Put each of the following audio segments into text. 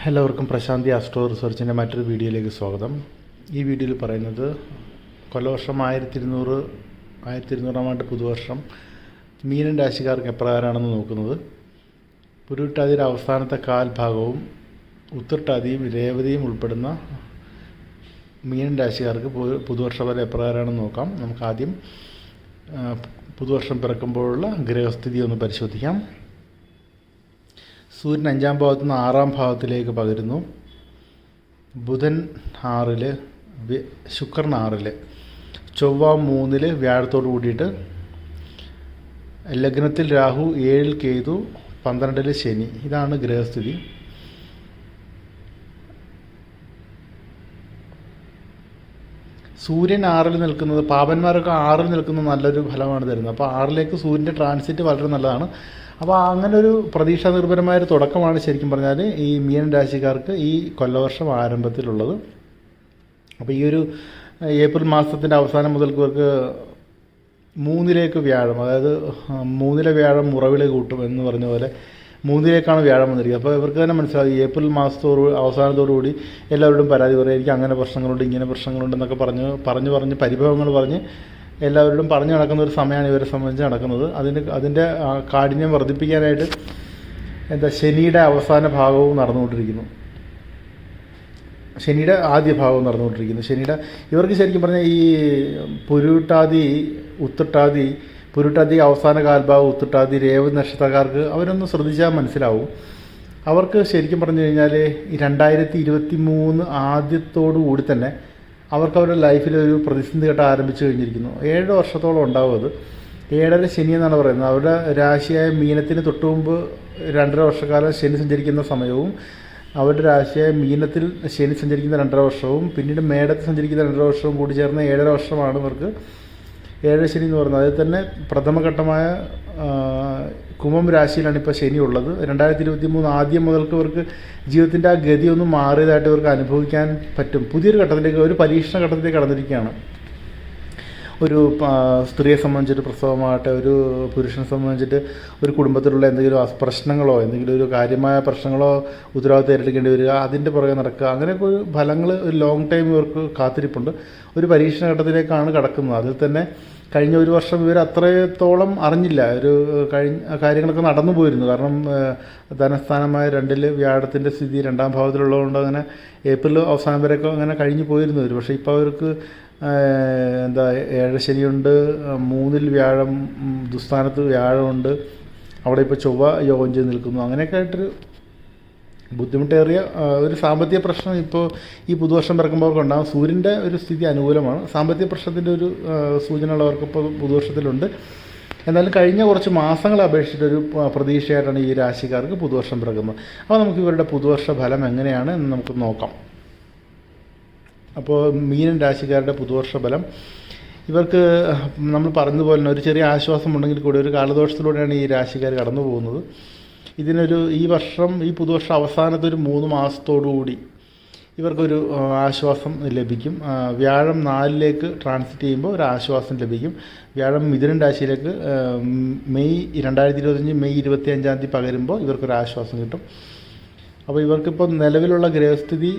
എല്ലാവർക്കും പ്രശാന്തി ആസ്ട്രോ റിസർച്ചിൻ്റെ മറ്റൊരു വീഡിയോയിലേക്ക് സ്വാഗതം. ഈ വീഡിയോയിൽ പറയുന്നത് കൊല്ലവർഷം 1200 പുതുവർഷം മീനൻ രാശിക്കാർക്ക് എപ്രകാരമാണെന്ന് നോക്കുന്നത്. പുരുട്ടാതിയുടെ അവസാനത്തെ കാൽഭാഗവും ഉത്രട്ടാതിയും രേവതിയും ഉൾപ്പെടുന്ന മീനൻ രാശിക്കാർക്ക് പുതുവർഷ ഫലം എപ്രകാരമാണെന്ന് നോക്കാം. നമുക്ക് ആദ്യം പുതുവർഷം പിറക്കുമ്പോഴുള്ള ഗ്രഹസ്ഥിതി ഒന്ന് പരിശോധിക്കാം. സൂര്യൻ 5-ാം ഭാവത്തു നിന്ന് 6-ാം ഭാവത്തിലേക്ക് പകരുന്നു. ബുധൻ 6-ൽ, ശുക്രൻ 6-ൽ, ചൊവ്വ 3-ൽ വ്യാഴത്തോട് കൂടിയിട്ട്, ലഗ്നത്തിൽ രാഹു, 7-ൽ കേതു, 12-ൽ ശനി. ഇതാണ് ഗ്രഹസ്ഥിതി. സൂര്യൻ 6-ൽ നിൽക്കുന്നത്, പാപന്മാരൊക്കെ 6-ൽ നിൽക്കുന്നത് നല്ലൊരു ഫലമാണ് തരുന്നത്. അപ്പോൾ 6-ലേക്ക് സൂര്യൻ്റെ ട്രാൻസിറ്റ് വളരെ നല്ലതാണ്. അപ്പോൾ അങ്ങനെ ഒരു പ്രതീക്ഷാ നിർഭരമായൊരു തുടക്കമാണ് ശരിക്കും പറഞ്ഞാൽ ഈ മീനൻ രാശിക്കാർക്ക് ഈ കൊല്ലവർഷം ആരംഭത്തിലുള്ളത്. അപ്പോൾ ഈ ഒരു ഏപ്രിൽ മാസത്തിൻ്റെ അവസാനം മുതൽക്ക് ഇവർക്ക് 3-ലേക്ക് വ്യാഴം, അതായത് 3-ലെ വ്യാഴം മുറവിളി കൂട്ടും എന്ന് പറഞ്ഞ പോലെ 3-ലേക്കാണ് വ്യാഴം വന്നിരിക്കുന്നത്. അപ്പോൾ ഇവർക്ക് തന്നെ മനസ്സിലാവും ഏപ്രിൽ അവസാനത്തോടുകൂടി എല്ലാവരോടും പരാതി പറയും, എനിക്ക് അങ്ങനെ പ്രശ്നങ്ങളുണ്ട്, ഇങ്ങനെ പ്രശ്നങ്ങളുണ്ടെന്നൊക്കെ പറഞ്ഞ് പരിഭവങ്ങൾ പറഞ്ഞ് എല്ലാവരോടും പറഞ്ഞു നടക്കുന്ന ഒരു സമയമാണ് ഇവരെ സംബന്ധിച്ച് നടക്കുന്നത്. അതിൻ്റെ കാഠിന്യം വർദ്ധിപ്പിക്കാനായിട്ട് ശനിയുടെ അവസാന ഭാഗവും നടന്നുകൊണ്ടിരിക്കുന്നു, ശനിയുടെ ആദ്യ ഭാഗവും നടന്നുകൊണ്ടിരിക്കുന്നു. ഇവർക്ക് ശരിക്കും പറഞ്ഞാൽ ഈ പുരുട്ടാതി അവസാന കാൽഭാഗം, ഉത്രട്ടാതി, രേവതി നക്ഷത്രക്കാർക്ക് അവരൊന്ന് ശ്രദ്ധിച്ചാൽ മനസ്സിലാവും. അവർക്ക് ശരിക്കും പറഞ്ഞു കഴിഞ്ഞാൽ ഈ 2023 ആദ്യത്തോടു കൂടി തന്നെ അവർക്ക് അവരുടെ ലൈഫിലൊരു പ്രതിസന്ധി ഘട്ടം ആരംഭിച്ചു കഴിഞ്ഞിരിക്കുന്നു. 7 വർഷത്തോളം ഉണ്ടാവും അത്. 7-ലെ ശനി എന്നാണ് പറയുന്നത്. അവരുടെ രാശിയായ മീനത്തിന് തൊട്ടു മുമ്പ് 2.5 വർഷക്കാലം ശനി സഞ്ചരിക്കുന്ന സമയവും, അവരുടെ രാശിയായ മീനത്തിൽ ശനി സഞ്ചരിക്കുന്ന 2.5 വർഷവും, പിന്നീട് മേടത്തിൽ സഞ്ചരിക്കുന്ന 2.5 വർഷവും കൂടി ചേർന്ന് 7.5 വർഷമാണ് ഇവർക്ക് 7 ശനി എന്ന് പറയുന്നത്. അതിൽ തന്നെ പ്രഥമഘട്ടമായ കുംഭം രാശിയിലാണ് ഇപ്പോൾ ശനി ഉള്ളത്. 2023 ആദ്യം മുതൽക്ക് ഇവർക്ക് ജീവിതത്തിൻ്റെ ആ ഗതി ഒന്ന് മാറിയതായിട്ട് ഇവർക്ക് അനുഭവിക്കാൻ പറ്റും. പുതിയൊരു ഘട്ടത്തിലേക്ക്, ഒരു പരീക്ഷണ ഘട്ടത്തിലേക്ക് കടന്നിരിക്കുകയാണ്. ഒരു സ്ത്രീയെ സംബന്ധിച്ചിട്ട് പ്രസവമാകട്ടെ, ഒരു പുരുഷനെ സംബന്ധിച്ചിട്ട് ഒരു കുടുംബത്തിലുള്ള എന്തെങ്കിലും പ്രശ്നങ്ങളോ, എന്തെങ്കിലും ഒരു കാര്യമായ പ്രശ്നങ്ങളോ ഉത്തരവാദിത്തം ഏറ്റെടുക്കേണ്ടി വരിക, അതിൻ്റെ പുറകെ നടക്കുക, അങ്ങനെയൊക്കെ ഒരു ഫലങ്ങൾ ഒരു ലോങ് ടൈം ഇവർക്ക് കാത്തിരിപ്പുണ്ട്. ഒരു പരീക്ഷണ ഘട്ടത്തിലേക്കാണ് കടക്കുന്നത്. അതിൽ തന്നെ കഴിഞ്ഞ ഒരു വർഷം ഇവർ അത്രത്തോളം അറിഞ്ഞില്ല. കാര്യങ്ങളൊക്കെ നടന്നു പോയിരുന്നു. കാരണം ധനസ്ഥാനമായ 2-ൽ വ്യാഴത്തിൻ്റെ സ്ഥിതി 2-ാം ഭാവത്തിലുള്ളതുകൊണ്ട് അങ്ങനെ ഏപ്രിൽ അവസാനം വരെയൊക്കെ അങ്ങനെ കഴിഞ്ഞു പോയിരുന്നു ഇവർ. പക്ഷേ ഇപ്പോൾ അവർക്ക് 7 ശനിയുണ്ട്, 3-ൽ വ്യാഴം, ദുസ്ഥാനത്ത് വ്യാഴമുണ്ട്, അവിടെ ഇപ്പോൾ ചൊവ്വ യോഗം ചെയ്ത് നിൽക്കുന്നു. അങ്ങനെയൊക്കെ ആയിട്ടൊരു ബുദ്ധിമുട്ടേറിയ ഒരു സാമ്പത്തിക പ്രശ്നം ഇപ്പോൾ ഈ പുതുവർഷം പിറക്കുമ്പോൾ അവർക്ക് ഉണ്ടാകും. സൂര്യൻ്റെ ഒരു സ്ഥിതി അനുകൂലമാണ്. സാമ്പത്തിക പ്രശ്നത്തിൻ്റെ ഒരു സൂചനകളവർക്ക് ഇപ്പോൾ പുതുവർഷത്തിലുണ്ട്. എന്നാലും കഴിഞ്ഞ കുറച്ച് മാസങ്ങളെ അപേക്ഷിച്ചിട്ടൊരു പ്രതീക്ഷയായിട്ടാണ് ഈ രാശിക്കാർക്ക് പുതുവർഷം പിറക്കുന്നത്. അപ്പോൾ നമുക്ക് ഇവരുടെ പുതുവർഷ ഫലം എങ്ങനെയാണ് എന്ന് നമുക്ക് നോക്കാം. അപ്പോൾ മീനൻ രാശിക്കാരുടെ പുതുവർഷ ഫലം ഇവർക്ക് നമ്മൾ പറഞ്ഞതുപോലെ തന്നെ ഒരു ചെറിയ ആശ്വാസം ഉണ്ടെങ്കിൽ കൂടി ഒരു കാലദോഷത്തിലൂടെയാണ് ഈ രാശിക്കാർ കടന്നു പോകുന്നത്. ഈ പുതുവർഷം അവസാനത്തെ ഒരു 3 മാസത്തോടുകൂടി ഇവർക്കൊരു ആശ്വാസം ലഭിക്കും. വ്യാഴം 4-ലേക്ക് ട്രാൻസിറ്റ് ചെയ്യുമ്പോൾ ഒരു ആശ്വാസം ലഭിക്കും. വ്യാഴം മിഥുനൻ രാശിയിലേക്ക് 2025 മെയ് 25-ാം തീയതി പകരുമ്പോൾ ഇവർക്കൊരു ആശ്വാസം കിട്ടും. അപ്പോൾ ഇവർക്കിപ്പോൾ നിലവിലുള്ള ഗ്രഹസ്ഥിതി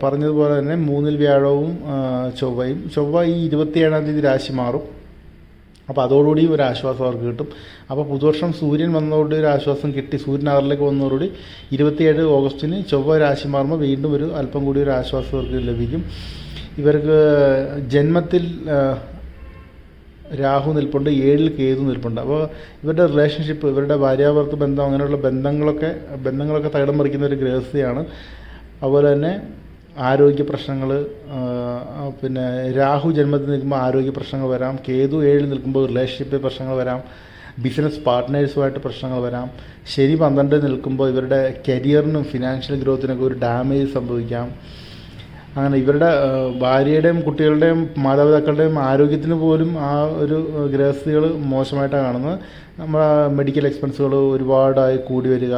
പറഞ്ഞതുപോലെ തന്നെ 3-ൽ വ്യാഴവും ചൊവ്വ ഈ 27-ാം തീയതി രാശി മാറും. അപ്പോൾ അതോടുകൂടി ഒരു ആശ്വാസം അവർക്ക് കിട്ടും. അപ്പോൾ പുതുവർഷം സൂര്യൻ വന്നതോടുകൂടി ഒരു ആശ്വാസം കിട്ടി. സൂര്യൻ 6-ലേക്ക് വന്നതോടുകൂടി 27 ഓഗസ്റ്റിന് ചൊവ്വ രാശി മാറുമ്പോൾ വീണ്ടും ഒരു അല്പം കൂടി ഒരു ആശ്വാസം അവർക്ക് ലഭിക്കും. ഇവർക്ക് ജന്മത്തിൽ രാഹു നിൽപ്പുണ്ട്, 7-ൽ കേതു നിൽപ്പുണ്ട്. അപ്പോൾ ഇവരുടെ റിലേഷൻഷിപ്പ്, ഇവരുടെ ഭാര്യാഭർത്തൃ ബന്ധം, അങ്ങനെയുള്ള ബന്ധങ്ങളൊക്കെ തകിടം മറിക്കുന്ന ഒരു ഗ്രഹസ്ഥയാണ്. അതുപോലെ തന്നെ ആരോഗ്യ പ്രശ്നങ്ങൾ, പിന്നെ രാഹു ജന്മത്തിൽ നിൽക്കുമ്പോൾ ആരോഗ്യ പ്രശ്നങ്ങൾ വരാം. കേതു 7-ൽ നിൽക്കുമ്പോൾ റിലേഷൻഷിപ്പിൽ പ്രശ്നങ്ങൾ വരാം. ബിസിനസ് പാർട്ട്നേഴ്സുമായിട്ട് പ്രശ്നങ്ങൾ വരാം. ശനി 12-ൽ നിൽക്കുമ്പോൾ ഇവരുടെ കരിയറിനും ഫിനാൻഷ്യൽ ഗ്രോത്തിനൊക്കെ ഒരു ഡാമേജ് സംഭവിക്കാം. അങ്ങനെ ഇവരുടെ ഭാര്യയുടെയും കുട്ടികളുടെയും മാതാപിതാക്കളുടെയും ആരോഗ്യത്തിന് പോലും ആ ഒരു ഗ്രഹസ്ഥിതികൾ മോശമായിട്ടാണ് കാണുന്നത്. നമ്മുടെ മെഡിക്കൽ എക്സ്പെൻസുകൾ ഒരുപാടായി കൂടി വരിക,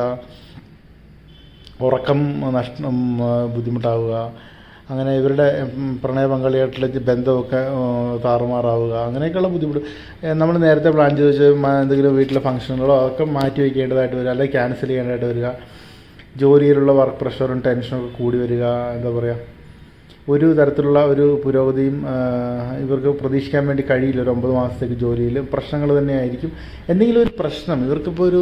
ഉറക്കം ബുദ്ധിമുട്ടാവുക, അങ്ങനെ ഇവരുടെ പ്രണയ പങ്കാളിയായിട്ടുള്ള ബന്ധമൊക്കെ താറുമാറാവുക, അങ്ങനെയൊക്കെയുള്ള ബുദ്ധിമുട്ട് നമ്മൾ നേരത്തെ പ്ലാൻ ചെയ്ത് വെച്ച് എന്തെങ്കിലും വീട്ടിലെ ഫംഗ്ഷനുകളോ അതൊക്കെ മാറ്റി വയ്ക്കേണ്ടതായിട്ട് വരിക, അല്ലെങ്കിൽ ക്യാൻസൽ ചെയ്യേണ്ടതായിട്ട് വരിക. ജോലിയിലുള്ള വർക്ക് പ്രഷറും ടെൻഷനൊക്കെ കൂടി വരിക, എന്താ പറയുക, ഒരു തരത്തിലുള്ള ഒരു പുരോഗതിയും ഇവർക്ക് പ്രതീക്ഷിക്കാൻ വേണ്ടി കഴിയില്ല. ഒരു 9 മാസത്തേക്ക് ജോലിയിൽ പ്രശ്നങ്ങൾ തന്നെയായിരിക്കും. എന്തെങ്കിലും ഒരു പ്രശ്നം ഇവർക്കിപ്പോൾ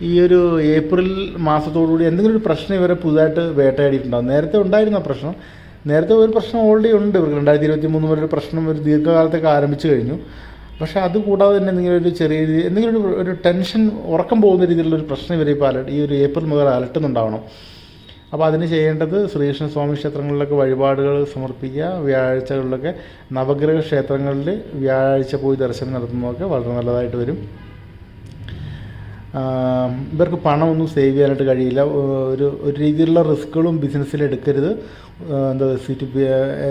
ഈ ഒരു ഏപ്രിൽ മാസത്തോടുകൂടി എന്തെങ്കിലും ഒരു പ്രശ്നം ഇവരെ പുതുതായിട്ട് വേട്ടയാടിയിട്ടുണ്ടാകും. നേരത്തെ ഉണ്ടായിരുന്ന പ്രശ്നം, നേരത്തെ ഒരു പ്രശ്നം ഓൾറെഡി ഉണ്ട് ഇവർക്ക്. 2023 വരെ ഒരു പ്രശ്നം ഒരു ദീർഘകാലത്തേക്ക് ആരംഭിച്ചു കഴിഞ്ഞു. പക്ഷേ അതുകൂടാതെ തന്നെ എന്തെങ്കിലും ഒരു ടെൻഷൻ, ഉറക്കം പോകുന്ന രീതിയിലുള്ളൊരു പ്രശ്നം ഇവരെ ഇപ്പോൾ ഈ ഒരു ഏപ്രിൽ മുതൽ അലട്ടുന്നുണ്ടാവണം. അപ്പോൾ അതിന് ചെയ്യേണ്ടത് ശ്രീകൃഷ്ണ സ്വാമി ക്ഷേത്രങ്ങളിലൊക്കെ വഴിപാടുകൾ സമർപ്പിക്കുക. വ്യാഴാഴ്ചകളിലൊക്കെ നവഗ്രഹ ക്ഷേത്രങ്ങളിൽ വ്യാഴാഴ്ച പോയി ദർശനം നടത്തുന്നതൊക്കെ വളരെ നല്ലതായിട്ട് വരും. ഇവർക്ക് പണമൊന്നും സേവ് ചെയ്യാനായിട്ട് കഴിയില്ല. ഒരു രീതിയിലുള്ള റിസ്ക്കുകളും ബിസിനസ്സിൽ എടുക്കരുത്.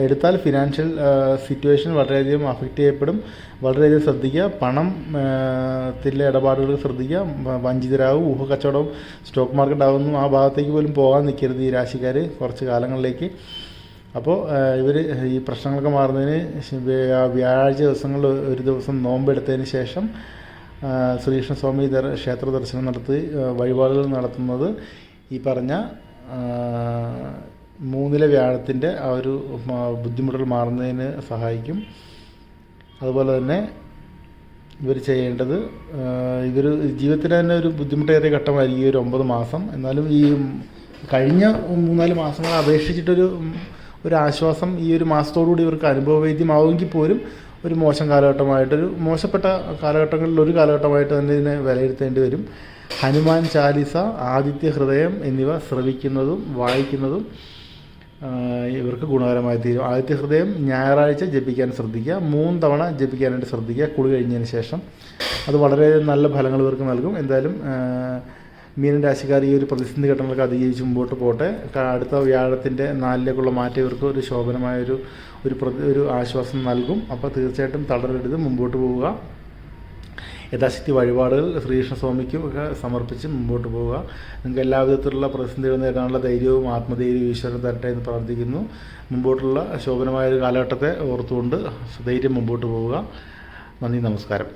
എടുത്താൽ ഫിനാൻഷ്യൽ സിറ്റുവേഷൻ വളരെയധികം അഫക്റ്റ് ചെയ്യപ്പെടും. വളരെയധികം ശ്രദ്ധിക്കുക. പണത്തിലെ ഇടപാടുകൾ ശ്രദ്ധിക്കുക. വഞ്ചിതരാകും. ഊഹക്കച്ചവടവും സ്റ്റോക്ക് മാർക്കറ്റ് ആകുന്നു ആ ഭാഗത്തേക്ക് പോലും പോകാൻ നിൽക്കരുത് ഈ രാശിക്കാർ കുറച്ച് കാലങ്ങളിലേക്ക്. അപ്പോൾ ഇവർ ഈ പ്രശ്നങ്ങളൊക്കെ മാറുന്നതിന് വ്യാഴാഴ്ച ദിവസങ്ങളിൽ ഒരു ദിവസം നോമ്പെടുത്തതിന് ശേഷം ശ്രീകൃഷ്ണസ്വാമി ക്ഷേത്ര ദർശനം നടത്തി വഴിപാടുകൾ നടത്തുന്നത് ഈ പറഞ്ഞ 3-ലെ വ്യാഴത്തിൻ്റെ ആ ഒരു ബുദ്ധിമുട്ടുകൾ മാറുന്നതിന് സഹായിക്കും. അതുപോലെ തന്നെ ഇവർ ചെയ്യേണ്ടത്, ഇവർ ജീവിതത്തിൽ തന്നെ ഒരു ബുദ്ധിമുട്ടേറിയ ഘട്ടമായിരിക്കും ഈ ഒരു 9 മാസം. എന്നാലും ഈ കഴിഞ്ഞ 3-4 മാസങ്ങളെ അപേക്ഷിച്ചിട്ടൊരു ആശ്വാസം ഈ ഒരു മാസത്തോടുകൂടി ഇവർക്ക് അനുഭവവേദ്യമാവുമെങ്കിൽ പോലും ഒരു മോശം കാലഘട്ടമായിട്ടൊരു മോശപ്പെട്ട കാലഘട്ടങ്ങളിലൊരു കാലഘട്ടമായിട്ട് തന്നെ ഇതിനെ വിലയിരുത്തേണ്ടി വരും. ഹനുമാൻ ചാലിസ, ആദിത്യ ഹൃദയം എന്നിവ ശ്രവിക്കുന്നതും വായിക്കുന്നതും ഇവർക്ക് ഗുണകരമായി തീരും. ആദിത്യ ഹൃദയം ഞായറാഴ്ച ജപിക്കാൻ ശ്രദ്ധിക്കുക. 3 തവണ ജപിക്കാനായിട്ട് ശ്രദ്ധിക്കുക കുളി കഴിഞ്ഞതിന് ശേഷം. അത് വളരെ നല്ല ഫലങ്ങൾ ഇവർക്ക് നൽകും. എന്തായാലും മീനൻ രാശിക്കാർ ഈ ഒരു പ്രതിസന്ധി ഘട്ടങ്ങളൊക്കെ അതിജീവിച്ച് മുമ്പോട്ട് പോട്ടെ. അടുത്ത വ്യാഴത്തിൻ്റെ 4-ലേക്കുള്ള മാറ്റം ഇവർക്ക് ഒരു ശോഭനമായൊരു ആശ്വാസം നൽകും. അപ്പോൾ തീർച്ചയായിട്ടും തളരരുത്, മുമ്പോട്ട് പോവുക. യഥാശക്തി വഴിപാടുകൾ ശ്രീകൃഷ്ണസ്വാമിക്കും ഒക്കെ സമർപ്പിച്ച് മുമ്പോട്ട് പോവുക. നിങ്ങൾക്ക് എല്ലാവിധത്തിലുള്ള പ്രതിസന്ധികൾ നേരിടാനുള്ള ധൈര്യവും ആത്മധൈര്യവും ഈശ്വരൻ തരട്ടെ എന്ന് പ്രാർത്ഥിക്കുന്നു. മുമ്പോട്ടുള്ള ശോഭനമായൊരു കാലഘട്ടത്തെ ഓർത്തുകൊണ്ട് ധൈര്യം മുമ്പോട്ട് പോവുക. നന്ദി, നമസ്കാരം.